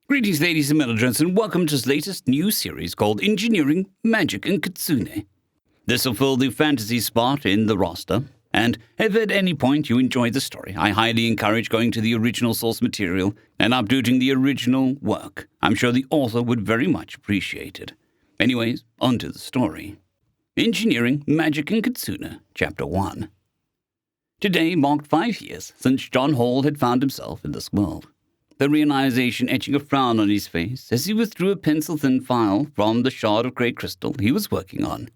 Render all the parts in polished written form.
Greetings, ladies and gentlemen, and welcome to this latest new series called Engineering, Magic, and Kitsune. This will fill the fantasy spot in the roster, and if at any point you enjoy the story, I highly encourage going to the original source material and updating the original work. I'm sure the author would very much appreciate it. Anyways, on to the story. Engineering, Magic, and Kitsune, Chapter 1. Today marked 5 years since John Hall had found himself in this world. The realization etching a frown on his face as he withdrew a pencil-thin file from the shard of grey crystal he was working on.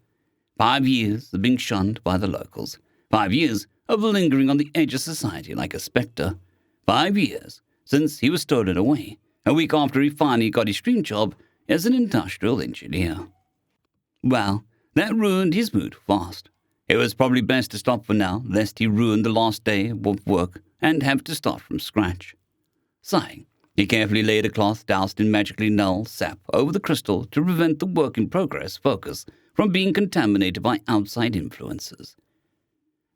5 years of being shunned by the locals. 5 years of lingering on the edge of society like a spectre. 5 years since he was stolen away, a week after he finally got his dream job as an industrial engineer. Well, that ruined his mood fast. It was probably best to stop for now, lest he ruin the last day of work and have to start from scratch. Sighing, he carefully laid a cloth doused in magically null sap over the crystal to prevent the work-in-progress focus from being contaminated by outside influences.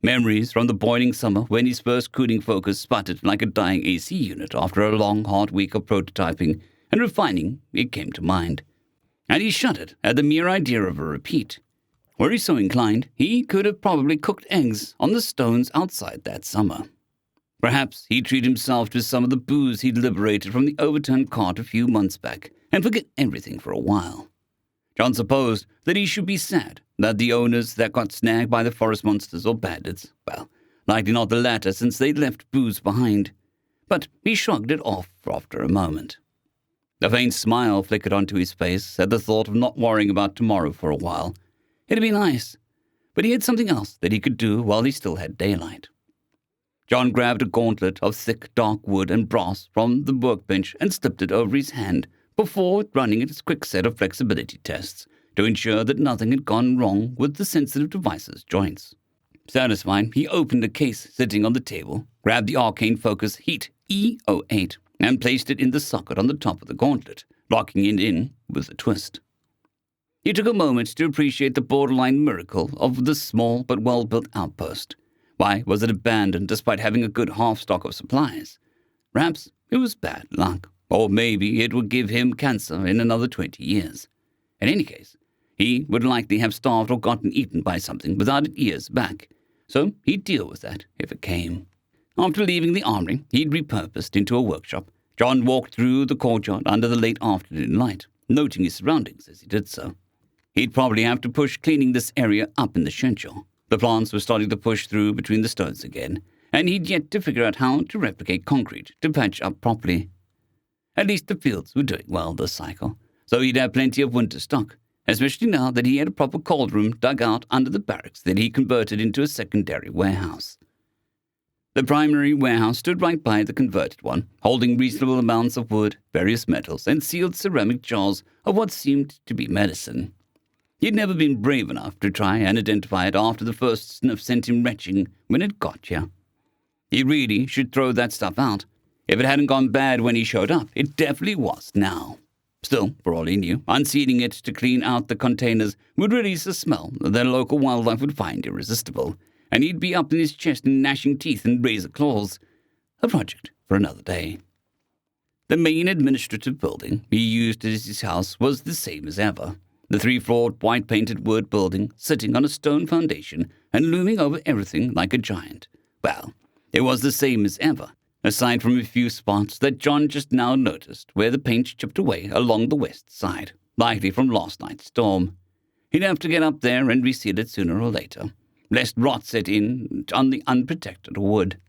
Memories from the boiling summer when his first cooling focus sputtered like a dying AC unit after a long, hard week of prototyping and refining it came to mind. And he shuddered at the mere idea of a repeat. Were he so inclined, he could have probably cooked eggs on the stones outside that summer. Perhaps he'd treat himself to some of the booze he'd liberated from the overturned cart a few months back and forget everything for a while. John supposed that he should be sad that the owners that got snagged by the forest monsters or bandits, well, likely not the latter since they'd left booze behind, but he shrugged it off after a moment. A faint smile flickered onto his face at the thought of not worrying about tomorrow for a while. It'd be nice, but he had something else that he could do while he still had daylight. John grabbed a gauntlet of thick, dark wood and brass from the workbench and slipped it over his hand before running its quick set of flexibility tests to ensure that nothing had gone wrong with the sensitive device's joints. Satisfied, he opened a case sitting on the table, grabbed the arcane focus Heat E08, and placed it in the socket on the top of the gauntlet, locking it in with a twist. He took a moment to appreciate the borderline miracle of the small but well-built outpost. Why was it abandoned despite having a good half-stock of supplies? Perhaps it was bad luck, or maybe it would give him cancer in another 20 years. In any case, he would likely have starved or gotten eaten by something without it years back, so he'd deal with that if it came. After leaving the armory he'd repurposed into a workshop, John walked through the courtyard under the late afternoon light, noting his surroundings as he did so. He'd probably have to push cleaning this area up in the schedule. The plants were starting to push through between the stones again, and he'd yet to figure out how to replicate concrete to patch up properly. At least the fields were doing well this cycle, so he'd have plenty of winter stock, especially now that he had a proper cold room dug out under the barracks that he converted into a secondary warehouse. The primary warehouse stood right by the converted one, holding reasonable amounts of wood, various metals, and sealed ceramic jars of what seemed to be medicine. He'd never been brave enough to try and identify it after the first sniff sent him retching when it got you. He really should throw that stuff out. If it hadn't gone bad when he showed up, it definitely was now. Still, for all he knew, unsealing it to clean out the containers would release a smell that local wildlife would find irresistible, and he'd be up in his chest and gnashing teeth and razor claws. A project for another day. The main administrative building he used as his house was the same as ever. The 3-floored, white-painted wood building sitting on a stone foundation and looming over everything like a giant. Well, it was the same as ever, aside from a few spots that John just now noticed where the paint chipped away along the west side, likely from last night's storm. He'd have to get up there and reseal it sooner or later, lest rot set in on the unprotected wood.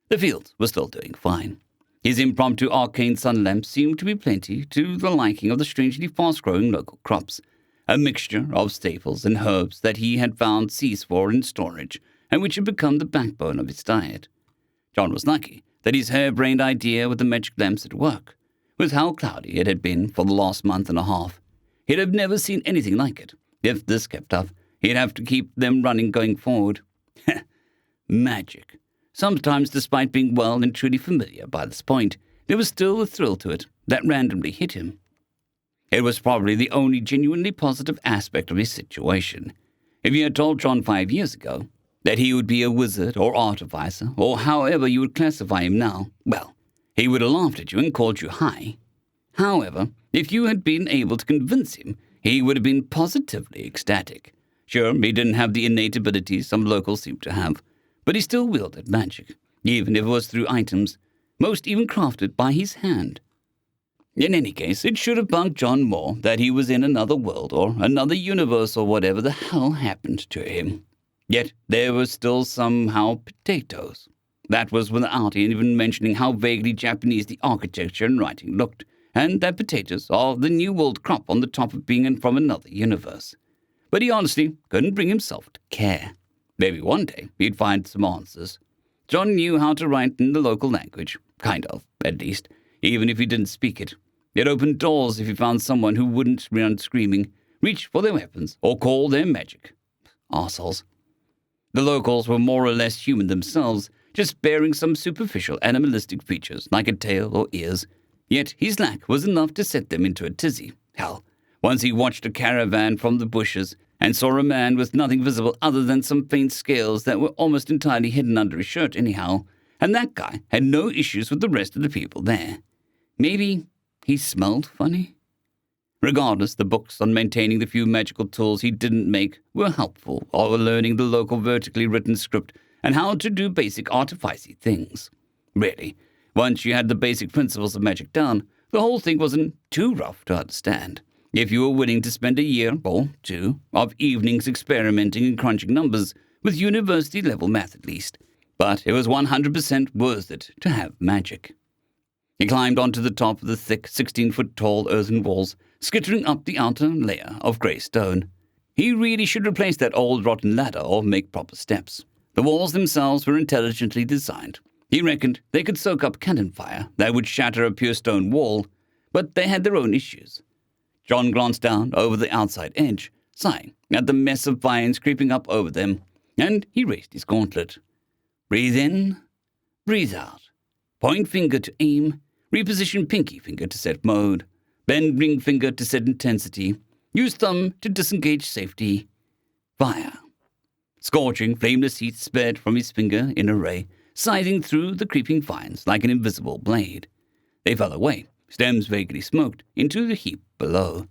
The fields were still doing fine. His impromptu arcane sun lamp seemed to be plenty to the liking of the strangely fast-growing local crops, a mixture of staples and herbs that he had found seeds for in storage and which had become the backbone of his diet. John was lucky that his harebrained idea with the magic lamps had worked. With how cloudy it had been for the last month and a half, he'd have never seen anything like it. If this kept up, he'd have to keep them running going forward. Magic. Sometimes, despite being well and truly familiar by this point, there was still a thrill to it that randomly hit him. It was probably the only genuinely positive aspect of his situation. If you had told John 5 years ago that he would be a wizard or artificer, or however you would classify him now, well, he would have laughed at you and called you high. However, if you had been able to convince him, he would have been positively ecstatic. Sure, he didn't have the innate abilities some locals seem to have, but he still wielded magic, even if it was through items, most even crafted by his hand. In any case, it should have bugged John more that he was in another world or another universe or whatever the hell happened to him. Yet there were still somehow potatoes. That was without even mentioning how vaguely Japanese the architecture and writing looked, and that potatoes are the New World crop on the top of being from another universe. But he honestly couldn't bring himself to care. Maybe one day he'd find some answers. John knew how to write in the local language, kind of, at least, even if he didn't speak it. It opened doors if he found someone who wouldn't run screaming, reach for their weapons, or call their magic. Arseholes. The locals were more or less human themselves, just bearing some superficial animalistic features like a tail or ears. Yet his lack was enough to set them into a tizzy. Hell, once he watched a caravan from the bushes and saw a man with nothing visible other than some faint scales that were almost entirely hidden under his shirt anyhow, and that guy had no issues with the rest of the people there. Maybe he smelled funny? Regardless, the books on maintaining the few magical tools he didn't make were helpful, or learning the local vertically written script and how to do basic artificey things. Really, once you had the basic principles of magic down, the whole thing wasn't too rough to understand, if you were willing to spend a year or two of evenings experimenting and crunching numbers with university-level math at least. But it was 100% worth it to have magic. He climbed onto the top of the thick 16-foot-tall earthen walls, skittering up the outer layer of grey stone. He really should replace that old rotten ladder or make proper steps. The walls themselves were intelligently designed. He reckoned they could soak up cannon fire that would shatter a pure stone wall, but they had their own issues. John glanced down over the outside edge, sighing at the mess of vines creeping up over them, and he raised his gauntlet. Breathe in, breathe out. Point finger to aim, reposition pinky finger to set mode, bend ring finger to set intensity, use thumb to disengage safety. Fire. Scorching, flameless heat sped from his finger in a ray, scything through the creeping vines like an invisible blade. They fell away, stems vaguely smoked, into the heap below.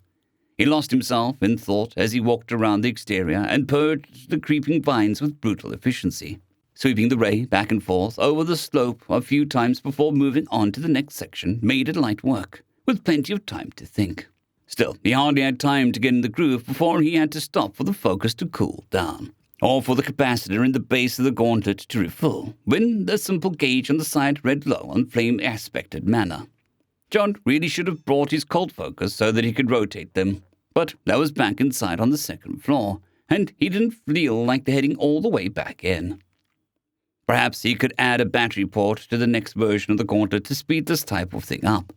He lost himself in thought as he walked around the exterior and purged the creeping vines with brutal efficiency, sweeping the ray back and forth over the slope a few times before moving on to the next section made it light work, with plenty of time to think. Still, he hardly had time to get in the groove before he had to stop for the focus to cool down, or for the capacitor in the base of the gauntlet to refill, when the simple gauge on the side read low on flame-aspected mana. John really should have brought his cold focus so that he could rotate them, but that was back inside on the second floor, and he didn't feel like heading all the way back in. Perhaps he could add a battery port to the next version of the gauntlet to speed this type of thing up.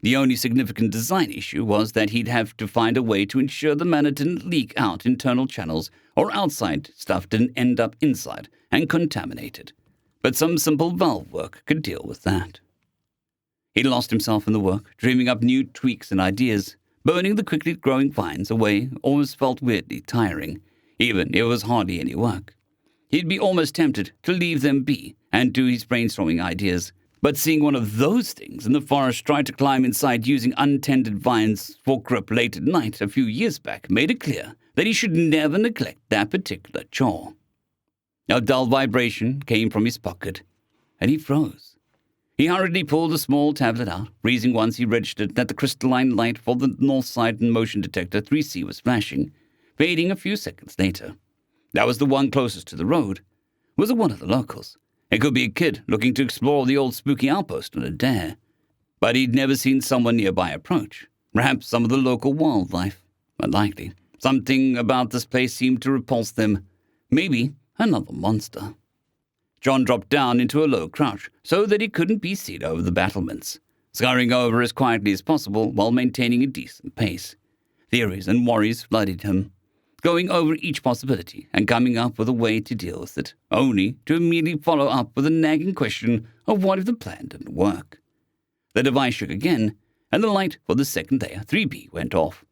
The only significant design issue was that he'd have to find a way to ensure the mana didn't leak out internal channels or outside stuff didn't end up inside and contaminated. But some simple valve work could deal with that. He lost himself in the work, dreaming up new tweaks and ideas. Burning the quickly growing vines away almost felt weirdly tiring, even if it was hardly any work. He'd be almost tempted to leave them be and do his brainstorming ideas, but seeing one of those things in the forest try to climb inside using untended vines for grip late at night a few years back made it clear that he should never neglect that particular chore. A dull vibration came from his pocket, and he froze. He hurriedly pulled a small tablet out, freezing once he registered that the crystalline light for the north side motion detector 3C was flashing, fading a few seconds later. That was the one closest to the road. Was it one of the locals? It could be a kid looking to explore the old spooky outpost on a dare. But he'd never seen someone nearby approach. Perhaps some of the local wildlife. Unlikely. Something about this place seemed to repulse them. Maybe another monster. John dropped down into a low crouch so that he couldn't be seen over the battlements, scurrying over as quietly as possible while maintaining a decent pace. Theories and worries flooded him, going over each possibility and coming up with a way to deal with it, only to immediately follow up with a nagging question of what if the plan didn't work. The device shook again, and the light for the second layer, 3B, went off.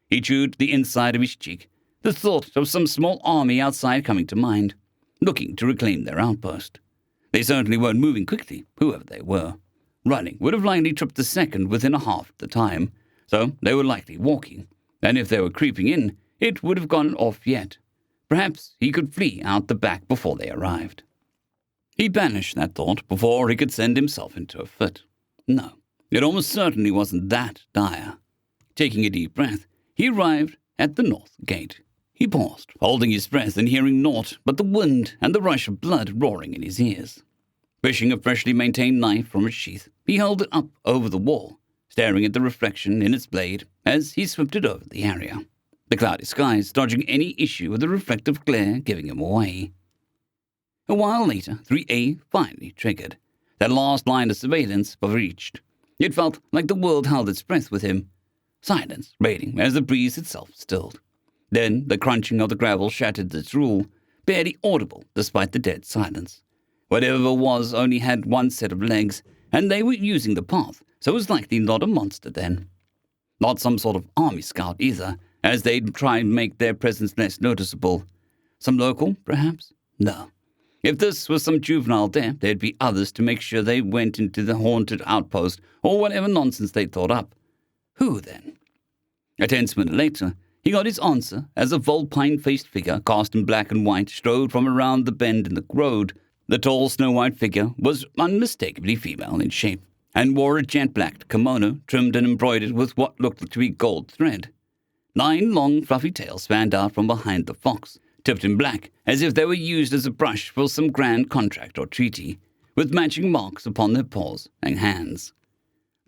He chewed the inside of his cheek, the thought of some small army outside coming to mind, looking to reclaim their outpost. They certainly weren't moving quickly, whoever they were. Running would have likely tripped the second within a half the time, so they were likely walking, and if they were creeping in, it would have gone off yet. Perhaps he could flee out the back before they arrived. He banished that thought before he could send himself into a fit. No, it almost certainly wasn't that dire. Taking a deep breath, he arrived at the north gate. He paused, holding his breath and hearing naught but the wind and the rush of blood roaring in his ears. Fishing a freshly maintained knife from its sheath, he held it up over the wall, staring at the reflection in its blade as he swept it over the area, the cloudy skies dodging any issue with the reflective glare giving him away. A while later, 3A finally triggered. That last line of surveillance was reached. It felt like the world held its breath with him. Silence reigning as the breeze itself stilled. Then the crunching of the gravel shattered its rule, barely audible despite the dead silence. Whatever was only had one set of legs, and they were using the path, so it was likely not a monster then. Not some sort of army scout either, as they'd try and make their presence less noticeable. Some local, perhaps? No. If this was some juvenile there, there'd be others to make sure they went into the haunted outpost or whatever nonsense they'd thought up. Who then? A tense minute later, he got his answer as a vulpine-faced figure cast in black and white strode from around the bend in the road. The tall, snow-white figure was unmistakably female in shape and wore a jet-black kimono trimmed and embroidered with what looked to be gold thread. 9 long, fluffy tails fanned out from behind the fox, tipped in black as if they were used as a brush for some grand contract or treaty, with matching marks upon their paws and hands.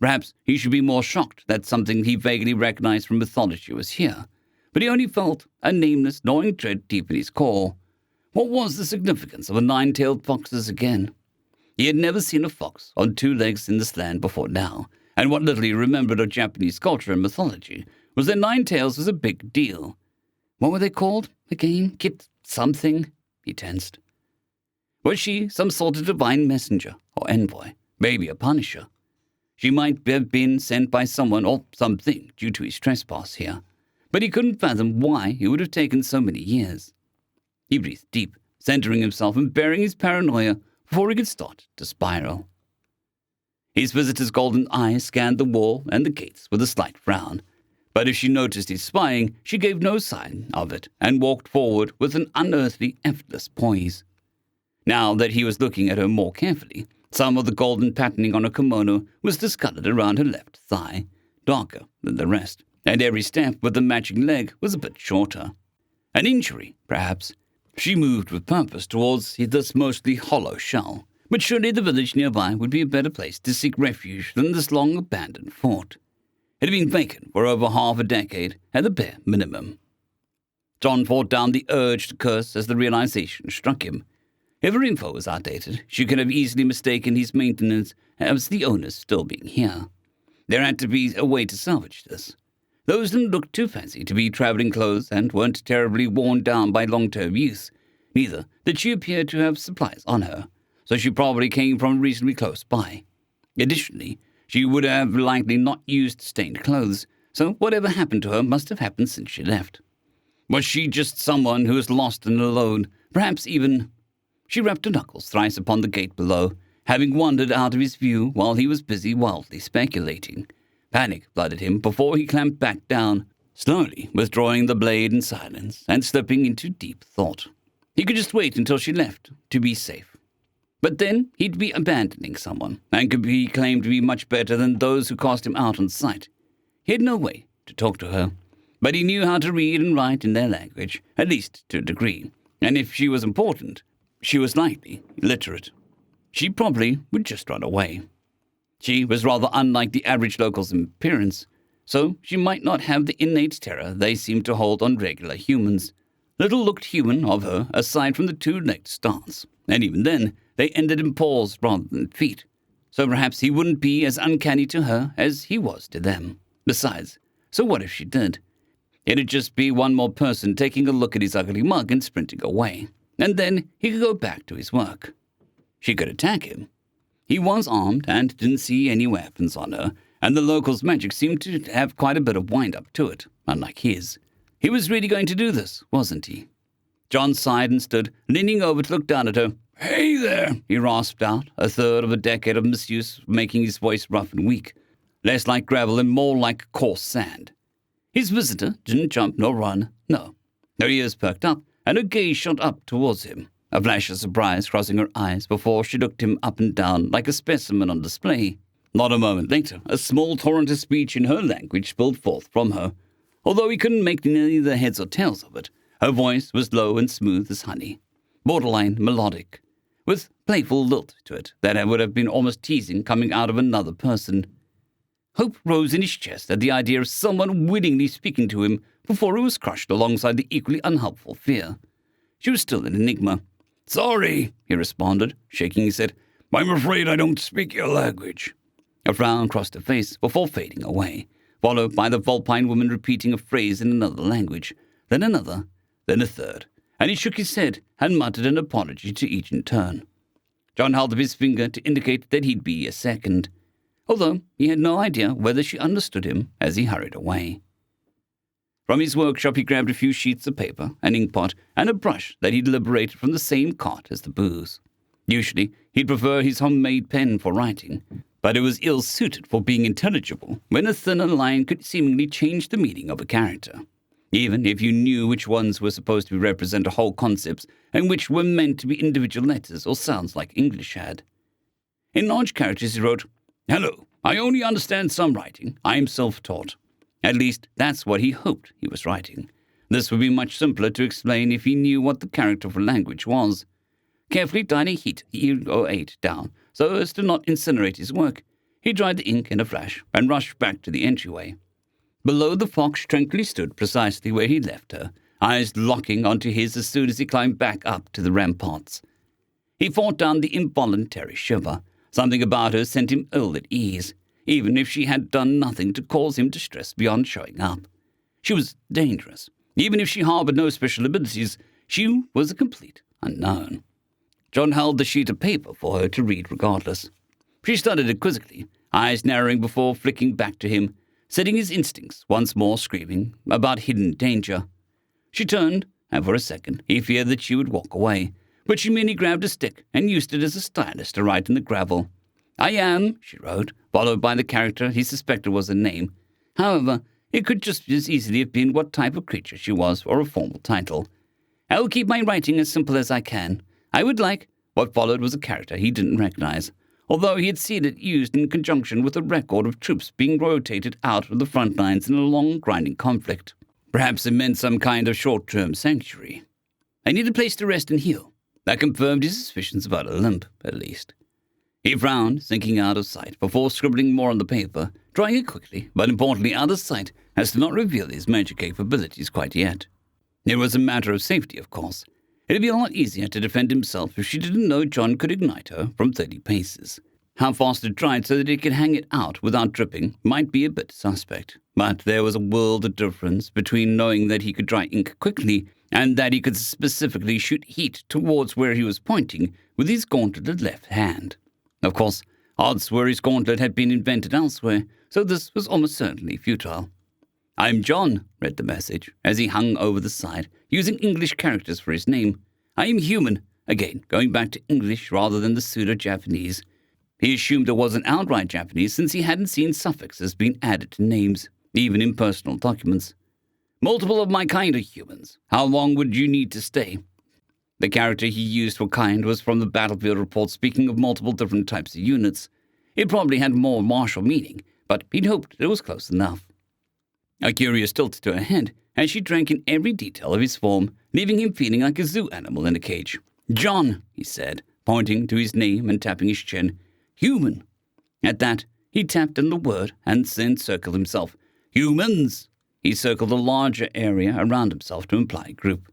Perhaps he should be more shocked that something he vaguely recognized from mythology was here, but he only felt a nameless, gnawing dread deep in his core. What was the significance of the 9-tailed foxes again? He had never seen a fox on 2 legs in this land before now, and what little he remembered of Japanese culture and mythology was that 9 tails was a big deal. What were they called again? Kit something? He tensed. Was she some sort of divine messenger or envoy, maybe a punisher? She might have been sent by someone or something due to his trespass here, but he couldn't fathom why it would have taken so many years. He breathed deep, centering himself and bearing his paranoia before he could start to spiral. His visitor's golden eyes scanned the wall and the gates with a slight frown, but if she noticed his spying, she gave no sign of it and walked forward with an unearthly, effortless poise. Now that he was looking at her more carefully, some of the golden patterning on her kimono was discolored around her left thigh, darker than the rest, and every step with the matching leg was a bit shorter. An injury, perhaps. She moved with purpose towards this mostly hollow shell, but surely the village nearby would be a better place to seek refuge than this long-abandoned fort. It had been vacant for over half a decade, at the bare minimum. John fought down the urge to curse as the realization struck him. If her info was outdated, she could have easily mistaken his maintenance as the owners still being here. There had to be a way to salvage this. Those didn't look too fancy to be traveling clothes and weren't terribly worn down by long-term use. Neither did she appear to have supplies on her, so she probably came from reasonably close by. Additionally, she would have likely not used stained clothes, so whatever happened to her must have happened since she left. Was she just someone who was lost and alone, perhaps even... She rapped her knuckles thrice upon the gate below, having wandered out of his view while he was busy wildly speculating. Panic flooded him before he clamped back down, slowly withdrawing the blade in silence and slipping into deep thought. He could just wait until she left to be safe. But then he'd be abandoning someone, and could be claimed to be much better than those who cast him out on sight. He had no way to talk to her, but he knew how to read and write in their language, at least to a degree, and if she was important, she was likely literate. She probably would just run away. She was rather unlike the average local's appearance, so she might not have the innate terror they seem to hold on regular humans. Little looked human of her aside from the 2-legged stance, and even then they ended in paws rather than feet, so perhaps he wouldn't be as uncanny to her as he was to them. Besides, so what if she did? It'd just be one more person taking a look at his ugly mug and sprinting away, and then he could go back to his work. She could attack him. He was armed and didn't see any weapons on her, and the local's magic seemed to have quite a bit of wind-up to it, unlike his. He was really going to do this, wasn't he? John sighed and stood, leaning over to look down at her. "Hey there," he rasped out, a third of a decade of misuse making his voice rough and weak, less like gravel and more like coarse sand. His visitor didn't jump nor run, no. Her ears perked up, and her gaze shot up towards him, a flash of surprise crossing her eyes before she looked him up and down like a specimen on display. Not a moment later, a small torrent of speech in her language spilled forth from her. Although he couldn't make neither heads or tails of it, her voice was low and smooth as honey, borderline melodic, with playful lilt to it that would have been almost teasing coming out of another person. Hope rose in his chest at the idea of someone willingly speaking to him before he was crushed alongside the equally unhelpful fear. She was still an enigma. "Sorry," he responded, shaking his head. "I'm afraid I don't speak your language." A frown crossed her face before fading away, followed by the Vulpine woman repeating a phrase in another language, then another, then a third, and he shook his head and muttered an apology to each in turn. John held up his finger to indicate that he'd be a second, although he had no idea whether she understood him as he hurried away. From his workshop he grabbed a few sheets of paper, an inkpot, and a brush that he'd liberated from the same cart as the booze. Usually he'd prefer his homemade pen for writing, but it was ill-suited for being intelligible when a thinner line could seemingly change the meaning of a character, even if you knew which ones were supposed to represent whole concepts and which were meant to be individual letters or sounds like English had. In large characters he wrote, "Hello, I only understand some writing. I am self-taught." At least that's what he hoped he was writing. This would be much simpler to explain if he knew what the character for language was. Carefully dialing heat E08 down so as to not incinerate his work, he dried the ink in a flash and rushed back to the entryway. Below, the fox tranquilly stood precisely where he left her, eyes locking onto his as soon as he climbed back up to the ramparts. He fought down the involuntary shiver. Something about her sent him ill at ease, even if she had done nothing to cause him distress beyond showing up. She was dangerous. Even if she harbored no special abilities, she was a complete unknown. John held the sheet of paper for her to read regardless. She studied it quizzically, eyes narrowing before flicking back to him, setting his instincts once more screaming about hidden danger. She turned, and for a second he feared that she would walk away, but she merely grabbed a stick and used it as a stylus to write in the gravel. "I am," she wrote, followed by the character he suspected was a name. However, it could just as easily have been what type of creature she was or a formal title. "I will keep my writing as simple as I can. I would like—" What followed was a character he didn't recognize, although he had seen it used in conjunction with a record of troops being rotated out of the front lines in a long, grinding conflict. Perhaps it meant some kind of short-term sanctuary. "I need a place to rest and heal." That confirmed his suspicions about a limp, at least. He frowned, sinking out of sight, before scribbling more on the paper, drawing it quickly, but importantly out of sight, as to not reveal his magic capabilities quite yet. It was a matter of safety, of course. It'd be a lot easier to defend himself if she didn't know John could ignite her from 30 paces. How fast it dried so that he could hang it out without dripping might be a bit suspect, but there was a world of difference between knowing that he could dry ink quickly and that he could specifically shoot heat towards where he was pointing with his gauntleted left hand. Of course, odds were his gauntlet had been invented elsewhere, so this was almost certainly futile. "I'm John," read the message, as he hung over the side, using English characters for his name. "I am human," again, going back to English rather than the pseudo-Japanese. He assumed it wasn't outright Japanese since he hadn't seen suffixes being added to names, even in personal documents. "Multiple of my kind are humans. How long would you need to stay?" The character he used for kind was from the battlefield report speaking of multiple different types of units. It probably had more martial meaning, but he'd hoped it was close enough. A curious tilt to her head as she drank in every detail of his form, leaving him feeling like a zoo animal in a cage. "John," he said, pointing to his name and tapping his chin. "Human." At that, he tapped in the word and then circled himself. "Humans." He circled a larger area around himself to imply group.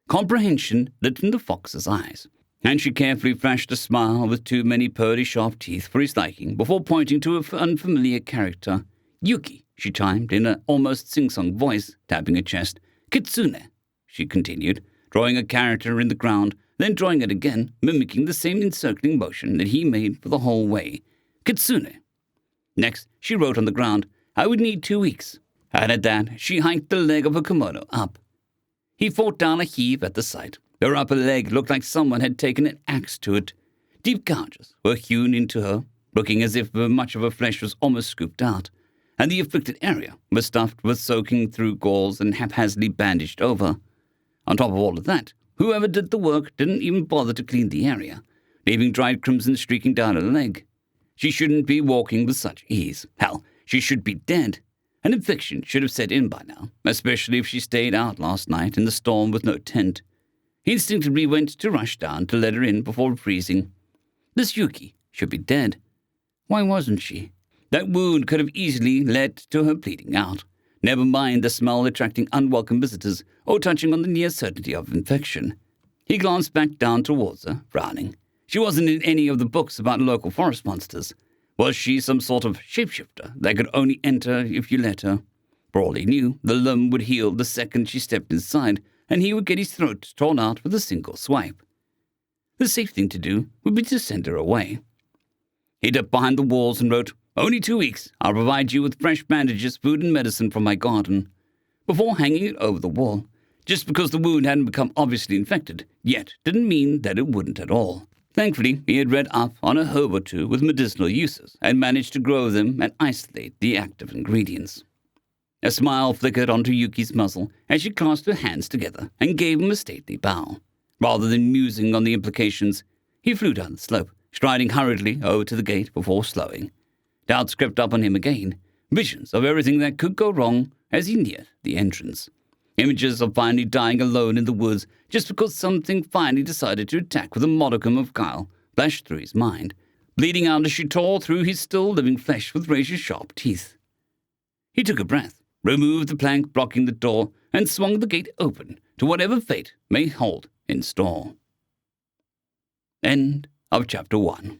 Comprehension lit in the fox's eyes, and she carefully flashed a smile with too many pearly sharp teeth for his liking before pointing to an unfamiliar character. "Yuki," she chimed in an almost sing-song voice, tapping her chest. "Kitsune," she continued, drawing a character in the ground, then drawing it again, mimicking the same encircling motion that he made for the whole way. "Kitsune." Next, she wrote on the ground, "I would need 2 weeks." And at that, she hiked the leg of her kimono up. He fought down a heave at the sight, Her upper leg looked like someone had taken an axe to it. Deep gouges were hewn into her, looking as if much of her flesh was almost scooped out, and the afflicted area was stuffed with soaking through gauze and haphazardly bandaged over. On top of all of that, whoever did the work didn't even bother to clean the area, leaving dried crimson streaking down her leg. She shouldn't be walking with such ease. Hell, she should be dead. An infection should have set in by now, especially if she stayed out last night in the storm with no tent. He instinctively went to rush down to let her in before freezing. This Yuki should be dead. Why wasn't she? That wound could have easily led to her bleeding out. Never mind the smell attracting unwelcome visitors or touching on the near certainty of infection. He glanced back down towards her, frowning. She wasn't in any of the books about local forest monsters. Was she some sort of shapeshifter that could only enter if you let her? For all he knew, the limb would heal the second she stepped inside, and he would get his throat torn out with a single swipe. The safe thing to do would be to send her away. He ducked behind the walls and wrote, "Only 2 weeks. I'll provide you with fresh bandages, food, and medicine from my garden," before hanging it over the wall. Just because the wound hadn't become obviously infected yet didn't mean that it wouldn't at all. Thankfully, he had read up on a herb or two with medicinal uses and managed to grow them and isolate the active ingredients. A smile flickered onto Yuki's muzzle as she clasped her hands together and gave him a stately bow. Rather than musing on the implications, he flew down the slope, striding hurriedly over to the gate before slowing. Doubts crept up on him again, visions of everything that could go wrong as he neared the entrance. Images of finally dying alone in the woods just because something finally decided to attack with a modicum of guile flashed through his mind, bleeding out as she tore through his still-living flesh with razor-sharp teeth. He took a breath, removed the plank blocking the door, and swung the gate open to whatever fate may hold in store. End of Chapter 1.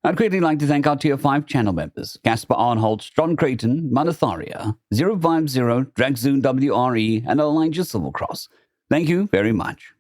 I'd greatly like to thank our Tier 5 channel members, Casper Arnholt, John Creighton, Manatharia, 050, Dragzoon WRE, and Elijah Silvercross. Thank you very much.